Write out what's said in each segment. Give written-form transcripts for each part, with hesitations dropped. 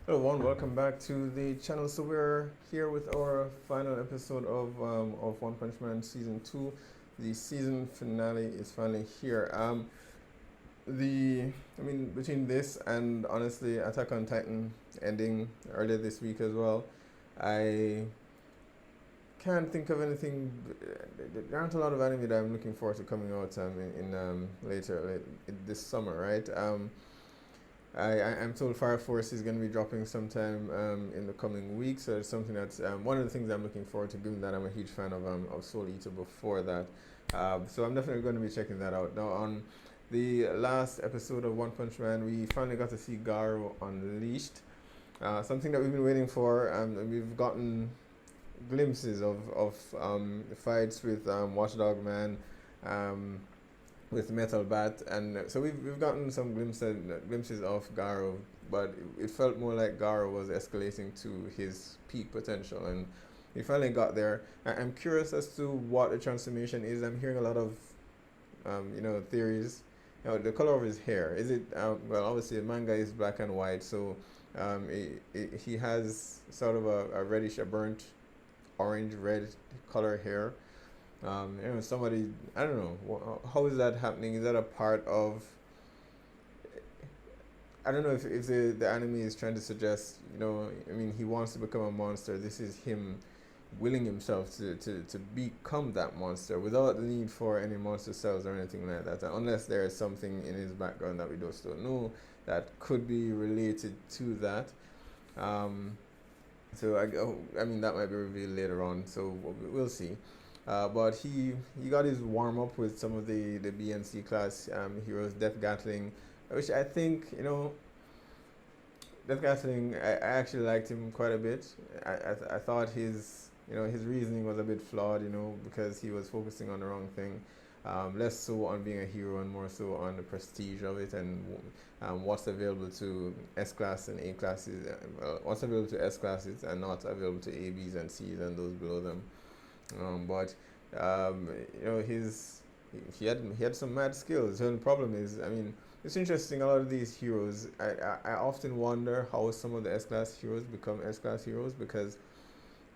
Hello, everyone. Welcome back to the channel. So we're here with our final episode of One Punch Man season two. The season finale is finally here. Between this and honestly Attack on Titan ending earlier this week as well, I can't think of anything. There aren't a lot of anime that I'm looking forward to coming out this summer, right? I'm told Fire Force is going to be dropping sometime in the coming weeks. So it's something that's one of the things I'm looking forward to, given that I'm a huge fan of Soul Eater before that. So I'm definitely going to be checking that out. Now, on the last episode of One Punch Man, we finally got to see Garo Unleashed. Something that we've been waiting for. We've gotten glimpses of fights with Watchdog Man. With Metal Bat, and so we've gotten some glimpses of Garo, but it felt more like Garo was escalating to his peak potential, and he finally got there. I'm curious as to what the transformation is. I'm hearing a lot of theories. The color of his hair, is it well, obviously the manga is black and white, so he has sort of a reddish, a burnt orange red color hair. Somebody, I don't know, how is that happening? Is that a part of, I don't know if the anime is trying to suggest, he wants to become a monster. This is him willing himself to become that monster without the need for any monster cells or anything like that, unless there is something in his background that we just don't know that could be related to that. Um, so that might be revealed later on. So we'll see. But he got his warm up with some of the B and C class heroes, Death Gatling, which I think Death Gatling, I actually liked him quite a bit. I thought his reasoning was a bit flawed, because he was focusing on the wrong thing. Less so on being a hero and more so on the prestige of it and what's available to S class and A classes. What's available to S classes and not available to A, Bs, and Cs and those below them. But his he had some mad skills. The only problem is, it's interesting. A lot of these heroes, I often wonder how some of the S class heroes become S class heroes, because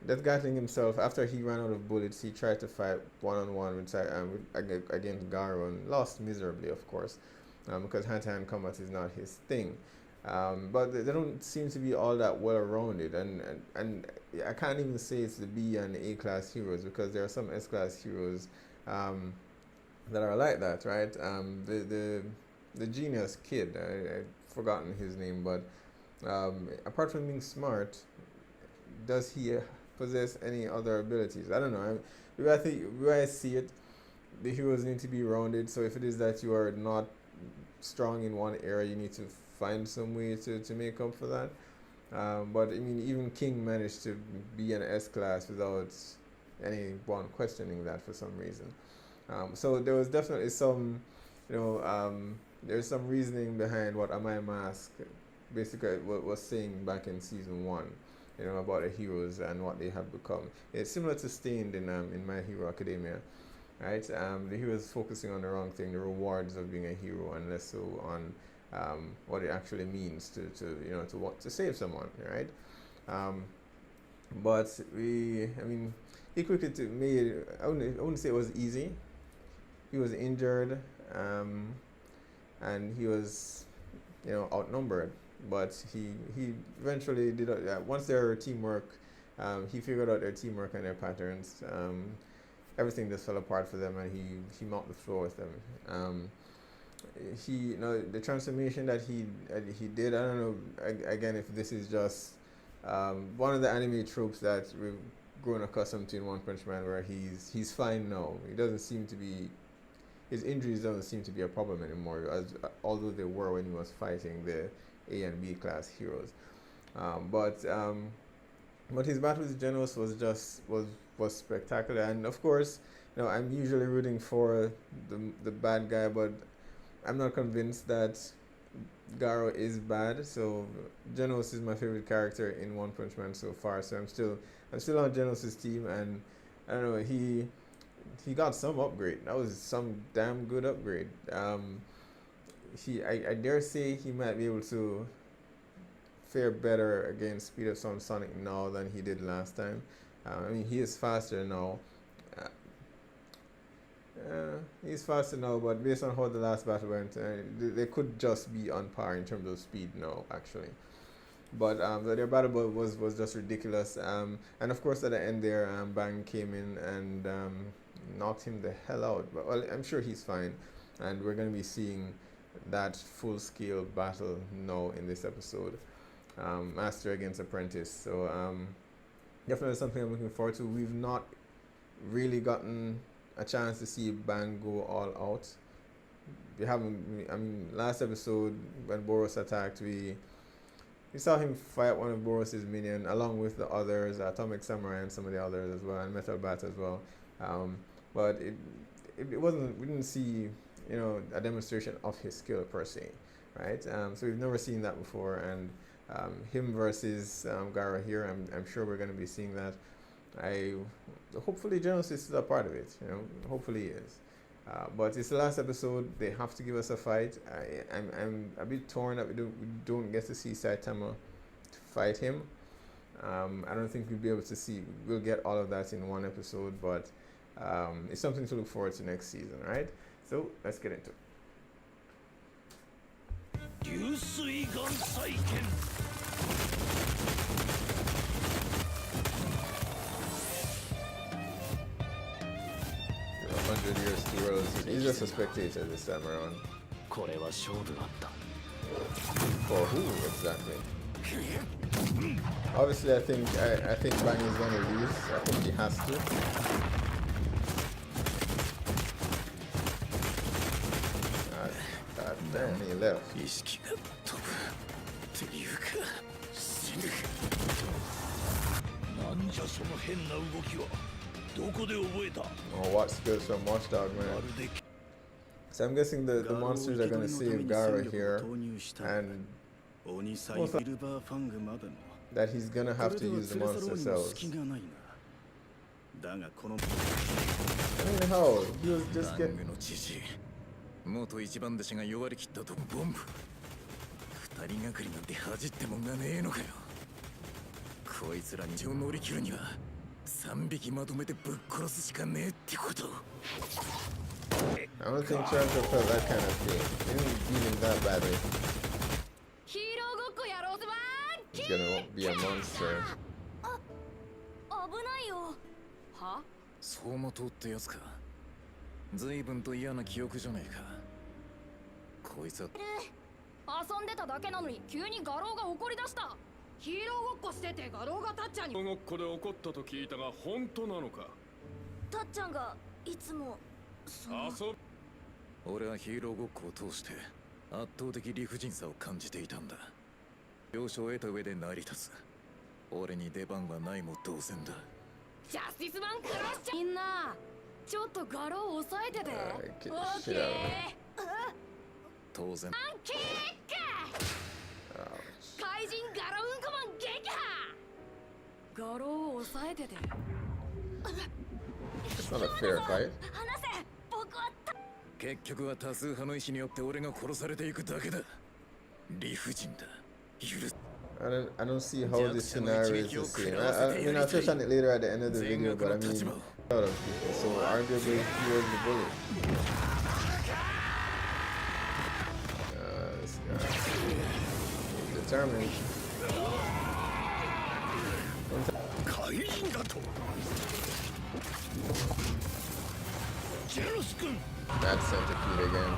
Death Gatling himself, after he ran out of bullets, he tried to fight one on one against Garo and lost miserably, of course, because hand to hand combat is not his thing. But they don't seem to be all that well rounded, and I can't even say it's the B and A class heroes, because there are some S class heroes that are like that, right? The genius kid, I've forgotten his name, but apart from being smart, does he possess any other abilities? I don't know. The way I see it, the heroes need to be rounded. So if it is that you are not strong in one area, you need to find some way to make up for that. But even King managed to be an S class without anyone questioning that for some reason. So there was definitely there's some reasoning behind what Amaya Mask basically was saying back in season one, about the heroes and what they have become. It's similar to Stained in My Hero Academia, right? The hero is focusing on the wrong thing, the rewards of being a hero, and less so on what it actually means to want to save someone, right? Um, but he quickly made. I wouldn't say it was easy. He was injured, and he was, outnumbered. But he eventually did. Once their teamwork, he figured out their teamwork and their patterns. Everything just fell apart for them, and he mopped the floor with them. The transformation that he did. I don't know. Again, if this is just one of the anime tropes that we've grown accustomed to in One Punch Man, where he's fine now. He doesn't seem to be. His injuries don't seem to be a problem anymore, although they were when he was fighting the A and B class heroes. But his battle with Genos was spectacular, and of course, I'm usually rooting for the bad guy, but I'm not convinced that Garo is bad. So Genos is my favorite character in One Punch Man so far. So I'm still on Genos' team, and I don't know, he got some upgrade. That was some damn good upgrade. I dare say he might be able to fare better against Speed of Sound Sonic now than he did last time. I mean, he is faster now. Uh, he's faster now, but based on how the last battle went, they could just be on par in terms of speed now, actually. But their battle was just ridiculous. And of course, at the end there, Bang came in and knocked him the hell out. But well, I'm sure he's fine, and we're going to be seeing that full-scale battle now in this episode, Master against Apprentice. So definitely something I'm looking forward to. We've not really gotten a chance to see Bang go all out. We haven't. I mean, last episode when Boros attacked, we saw him fight one of Boros's minions along with the others, Atomic Samurai and some of the others as well, and Metal Bat as well. But it wasn't. We didn't see, you know, a demonstration of his skill per se, right? So we've never seen that before, and him versus Gara here, I'm sure we're going to be seeing that. Hopefully Genesis is a part of it, you know. Hopefully he is. But it's the last episode. They have to give us a fight. I'm a bit torn that we don't get to see Saitama fight him. I don't think we'll get all of that in one episode, but it's something to look forward to next season, right? So let's get into it. You're 100 years too early. He's just a spectator this time around. For who exactly? Obviously, I think Bang is gonna lose. I think he has to. God damn, he left. なんじゃその変な動きは。どこで覚えた？ Oh, what skills from Watchdog, man. So I'm guessing the monsters are gonna save Gara here, and that he's gonna have to use the monster cells. I mean, how? He was just getting... 元一番弟子が弱り切ったとボンブ二人がかりなんて恥じってもんがねえのかよこいつらに乗り切るには3匹まとめてぶっ殺すしかねえってこと I don't think Chancho felt that kind of thing. He didn't beat him that badly. He's gonna be a monster. 相馬灯ってやつか随分と嫌な記憶じゃねえかこいつは遊んでただけなのに急に画廊が怒り出したヒーローごっこしてて画廊がタッちゃんにごっこで怒ったと聞いたが本当なのかタッちゃんがいつも遊俺はヒーローごっこを通して圧倒的理不尽さを感じていたんだ了承を得た上で成り立つ俺に出番はないも同然だジャスティスマンクラッシャーみんなちょっと画廊を抑えててオッケー当然キック怪人ガロうんこマン撃破画廊を抑えてて It's not a fair fight. 話せ僕は結局は多数派の意志によって俺が殺されていくだけだ理不尽だ許す I don't see how this scenario is the same. I mean, I'll touch on it later at the end of the video, but I mean, a lot of people, so arguably he was the bully. This guy. He's determined. That centipede again.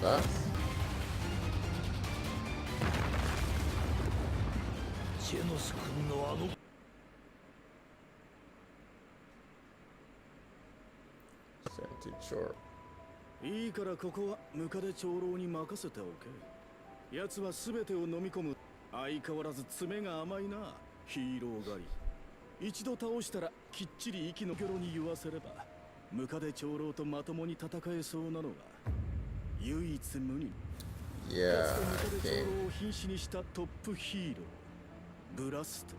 Fast. Sure. いいからここはムカデ長老に任せておけ。奴は全てを飲み込む。相変わらず爪が甘いな。ヒーロー狩り。一度倒したらきっちり息のギョロに言わせれば、ムカデ長老とまともに戦えそうなのが唯一無二。Yeah, かつてムカデ okay. 長老を瀕死にしたトップヒーローブラスト。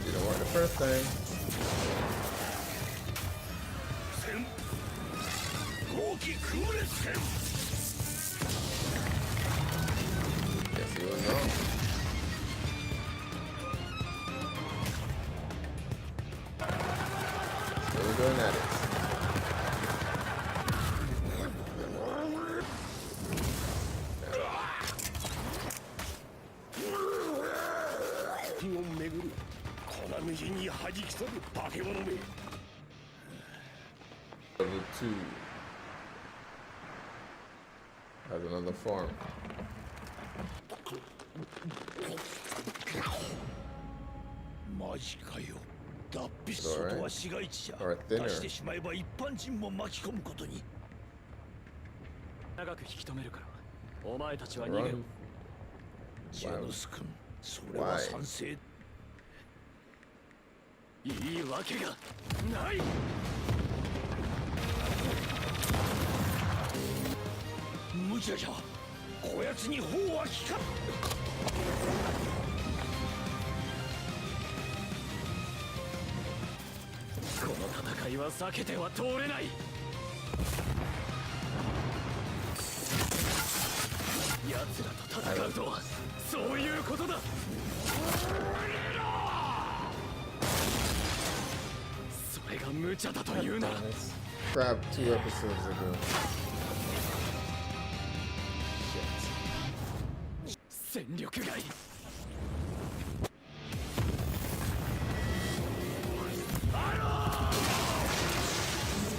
Didn't work the first time. 戦後期空列戦 Guess he was wrong. Still going at it. 敵を巡る粉みじんに弾き去る化け物め Level 2 has another form. マジかよ脱皮外は市街地じゃ Or 出 thinner. してしまえば一般人も巻き込むことに長く引き止めるからお前たちは逃げろ Run. ジャヌス君それは賛成いいわけがない無茶じゃこやつに法は効かんこの戦いは避けては通れない奴らと戦うとはそういうことだそれが無茶だと言うなら Let's grab 2 episodes ago. Shit. 戦力外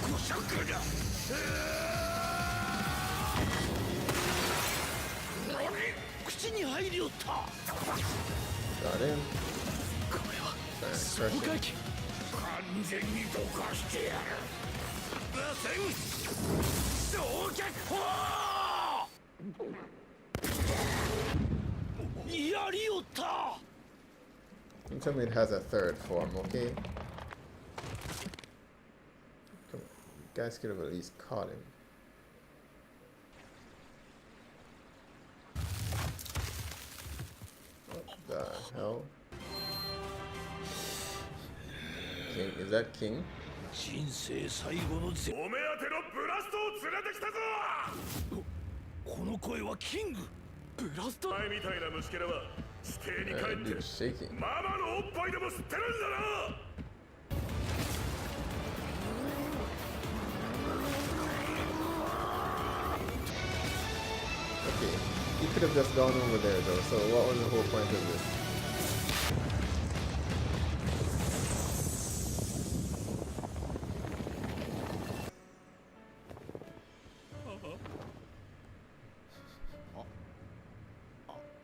愚策だ口に入りよった Got in. これは Nice 消 pressure. 化器完全にどかしてやる螺旋焼却法やりよった Don't tell me it has a third form, okay? Come on. You guys could have at least caught him. What the hell? King, is that King? 人生最後のぜお目当てのブラストを連れてきたぞこの声はキングブラスト前みたいな虫けらは地底に That 帰って dude's shaking. ママのおっぱいでも吸ってるんだな Okay, he could have just gone over there though, so what was the whole point of this?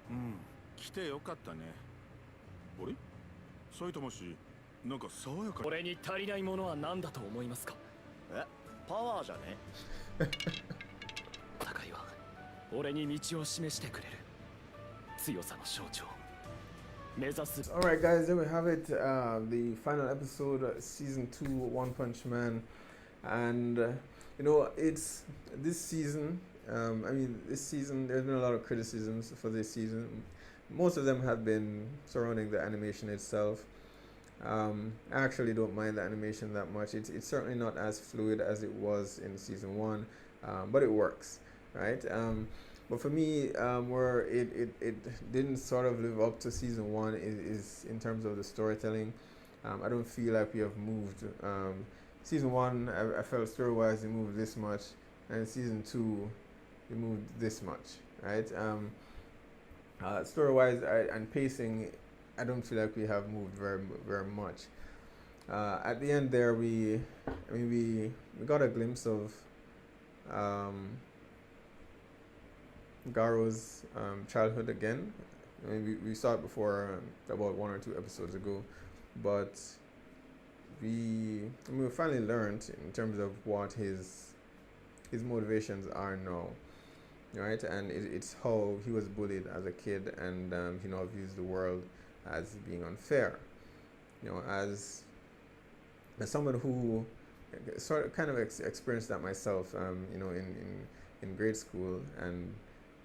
Hmm. 来てよかったね。あれ埼玉市なんか爽やか俺に足りないものは何だと思いますかえパワーじゃね戦いは俺に道を示してくれる強さの象徴目指す Alright, guys, there we have it. The final episode, season 2, One Punch Man. And, you know, it's this season. This season, there's been a lot of criticisms for this season. Most of them have been surrounding the animation itself. I actually don't mind the animation that much. It's certainly not as fluid as it was in season 1, but it works, right? But for me, where it didn't sort of live up to season 1 is in terms of the storytelling. I don't feel like we have moved. Season 1, I felt story-wise it moved this much, and season 2, it moved this much, right? Story-wise and pacing, I don't feel like we have moved very much. At the end there, we got a glimpse of Garo's childhood again. I mean, we saw it before about 1 or 2 episodes ago, but we finally learned in terms of what his motivations are now, right? And it's how he was bullied as a kid, and he now views the world as being unfair. You know, as someone who sort of kind of experienced that myself, you know, in in grade school and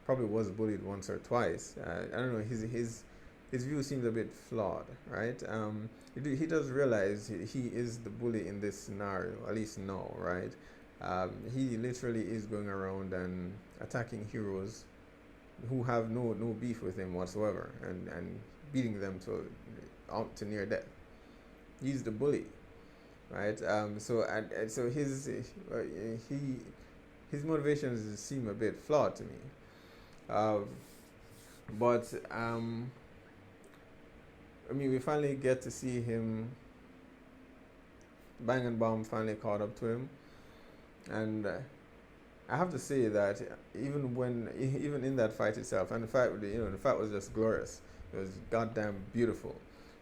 probably was bullied once or twice. I don't know. His view seems a bit flawed, right? He does realize he is the bully in this scenario, at least now, right? He literally is going around and attacking heroes who have no beef with him whatsoever, and beating them to near death. He's the bully, right? So his motivations seem a bit flawed to me. But I mean, we finally get to see him. Bang and Bomb finally caught up to him, and I have to say that even in that fight itself, and the fight was just glorious. It was goddamn beautiful.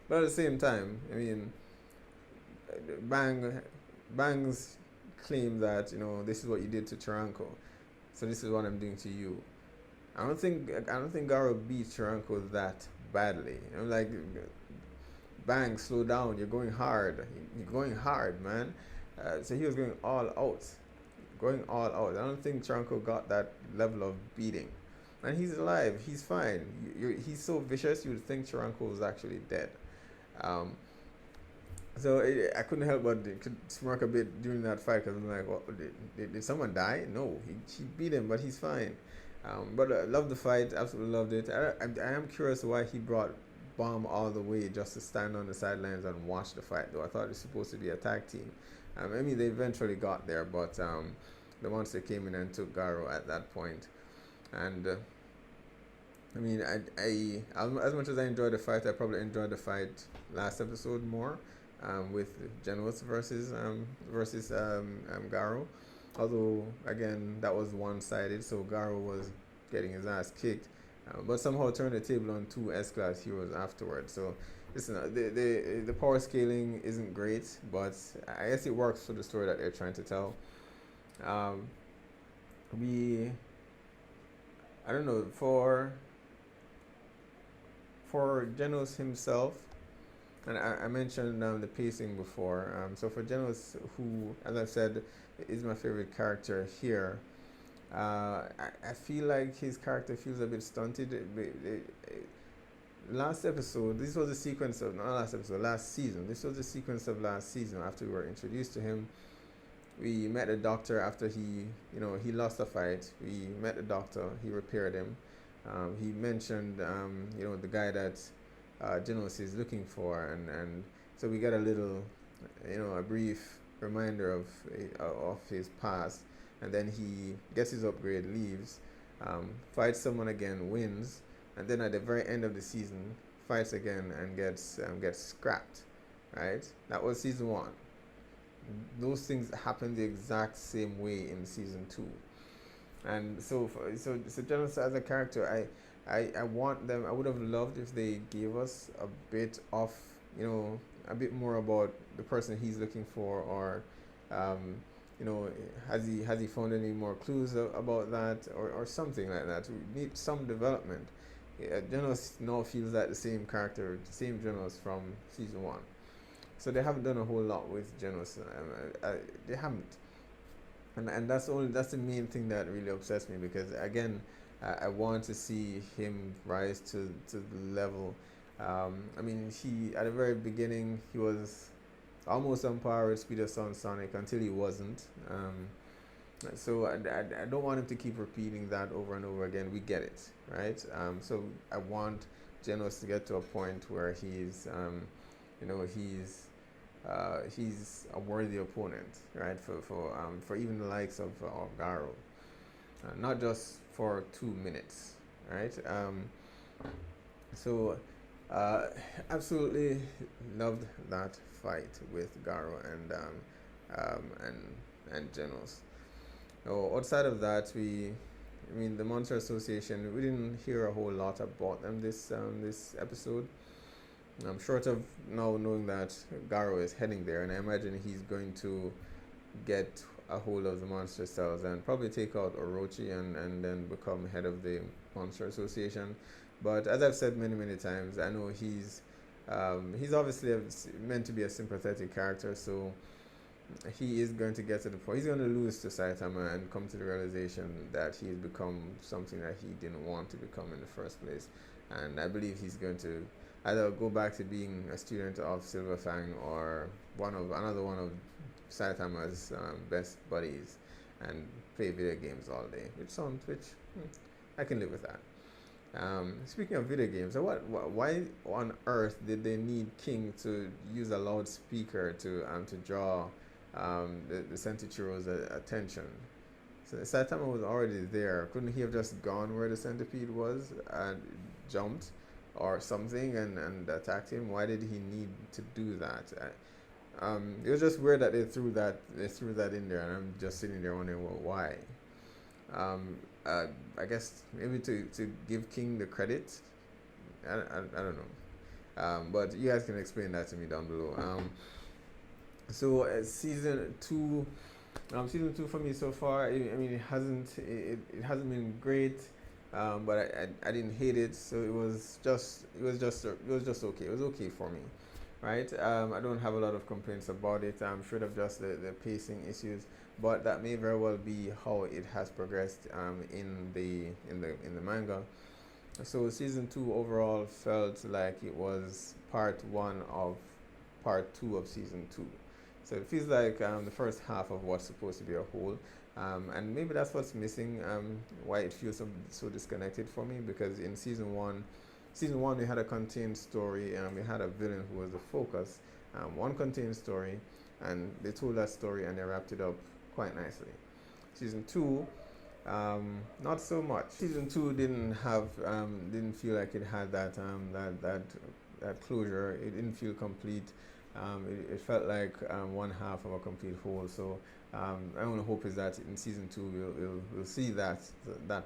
But at the same time, I mean, Bang's claim that this is what you did to Taranko, so this is what I'm doing to you. I don't think Garo beat Taranko that badly. Like, Bang, slow down. You're going hard. You're going hard, man. So he was going all out. I don't think Taranko got that level of beating. And he's alive. He's fine. He's so vicious, you'd think Taranko was actually dead. I couldn't help but smirk a bit during that fight, because I'm like, what, did someone die? No, he beat him, but he's fine. But I loved the fight. Absolutely loved it. I am curious why he brought Bomb all the way just to stand on the sidelines and watch the fight, though. I thought it was supposed to be a tag team. I mean, they eventually got there, but the monster came in and took Garo at that point. And I mean, I as much as I enjoyed the fight, I probably enjoyed the fight last episode more, with Genos versus Garo. Although, again, that was one-sided, so Garo was getting his ass kicked, but somehow turned the table on two S-Class heroes afterwards. So, listen, the power scaling isn't great, but I guess it works for the story that they're trying to tell. I don't know, for Genos himself, and I mentioned the pacing before. So for Genos, who, as I said, is my favorite character here, I feel like his character feels a bit stunted. Last episode, this was a sequence of, not last episode, last season. This was a sequence of last season after we were introduced to him. We met a doctor after he lost a fight. We met a doctor, he repaired him. He mentioned, the guy that Genos is looking for, and so we got a little, a brief reminder of his past, and then he gets his upgrade, leaves, fights someone again, wins, and then at the very end of the season, fights again and gets scrapped, right? That was season 1. Those things happen the exact same way in season 2. And so Genos as a character, I want them. I would have loved if they gave us a bit of, a bit more about the person he's looking for, or, has he found any more clues about that, or something like that. We need some development. Genos now feels like the same character, the same Genos from season 1. So they haven't done a whole lot with Genos. They haven't. And that's the main thing that really upsets me, because again, I want to see him rise to the level. I mean, at the very beginning, he was almost on par with Speed of Sound Sonic until he wasn't. So I don't want him to keep repeating that over and over again. We get it, right? So I want Genos to get to a point where he's a worthy opponent, right? For even the likes of Garo, not just for 2 minutes, right? Absolutely loved that fight with Garo and Genos. So outside of that, the Monster Association, we didn't hear a whole lot about them this episode. I'm short of now knowing that Garo is heading there, and I imagine he's going to get a hold of the monster cells and probably take out Orochi and then become head of the Monster Association. But as I've said many times, I know he's obviously meant to be a sympathetic character, so he is going to get to the point. He's going to lose to Saitama and come to the realization that he's become something that he didn't want to become in the first place. And I believe he's going to either go back to being a student of Silver Fang or another one of Saitama's best buddies and play video games all day, which I can live with that. Speaking of video games, why on earth did they need King to use a loudspeaker to draw the Centichiro's attention? So Saitama was already there. Couldn't he have just gone where the centipede was and jumped or something and attacked him? Why did he need to do that? It was just weird that they threw that in there, and I'm just sitting there wondering, well, why? I guess maybe to give King the credit. I don't know. But you guys can explain that to me down below. So season two for me so far. I mean, it hasn't been great, but I didn't hate it. So it was just okay. It was okay for me, right? I don't have a lot of complaints about it. I'm sure of just the pacing issues, but that may very well be how it has progressed in the manga. So season 2 overall felt like it was part 1 of part 2 of season 2. So it feels like the first half of what's supposed to be a whole, and maybe that's what's missing. Why it feels so disconnected for me, because in season one we had a contained story and we had a villain who was the focus. One contained story, and they told that story and they wrapped it up quite nicely. Season 2, not so much. Season 2 didn't feel like it had that closure. It didn't feel complete. It felt like one half of a complete whole. So my only hope is that in season 2 we'll see that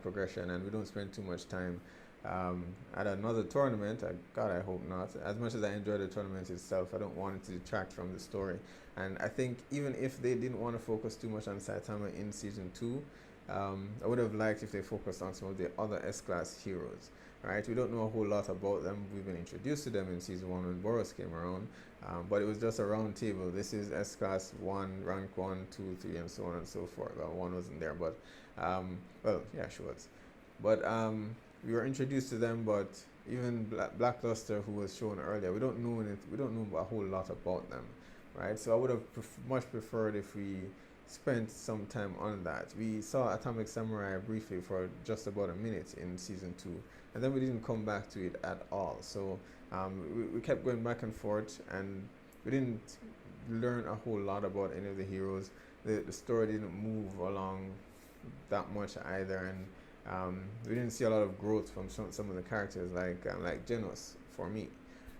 progression, and we don't spend too much time at another tournament. God, I hope not. As much as I enjoy the tournament itself, I don't want it to detract from the story. And I think even if they didn't want to focus too much on Saitama in season 2, I would have liked if they focused on some of the other S-Class heroes. Right? We don't know a whole lot about them. We've been introduced to them in season 1 when Boros came around, but it was just a round table. This is S-Class 1, rank 1, 2, 3, and so on and so forth. Well, 1 wasn't there, but well, yeah, she was. But we were introduced to them, but even Blackluster, who was shown earlier, we don't know a whole lot about them, right? So I would have much preferred if we spent some time on that. We saw Atomic Samurai briefly for just about a minute in season 2, and then we didn't come back to it at all. So we kept going back and forth, and we didn't learn a whole lot about any of the heroes. The story didn't move along that much either, and we didn't see a lot of growth from some of the characters, like Genos for me,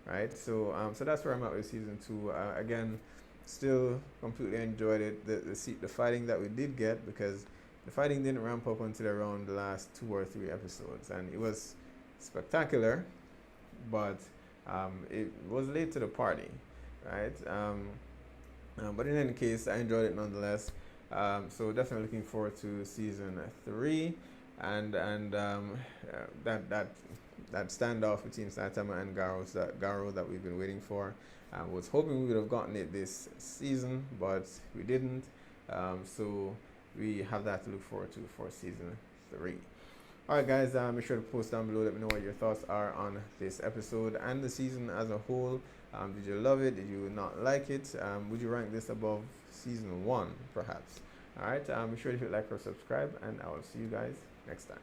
right? So so that's where I'm at with season 2. Again, still completely enjoyed it. The fighting that we did get, because the fighting didn't ramp up until around the last 2 or 3 episodes, and it was spectacular, but it was late to the party, right? But in any case, I enjoyed it nonetheless. So definitely looking forward to season 3, and that standoff between Saitama and Garo that we've been waiting for. I was hoping we would have gotten it this season, but we didn't. So we have that to look forward to for season 3. Alright guys, make sure to post down below, let me know what your thoughts are on this episode and the season as a whole. Did you love it? Did you not like it? Would you rank this above season 1 perhaps? Alright, make sure to hit like or subscribe, and I will see you guys next time.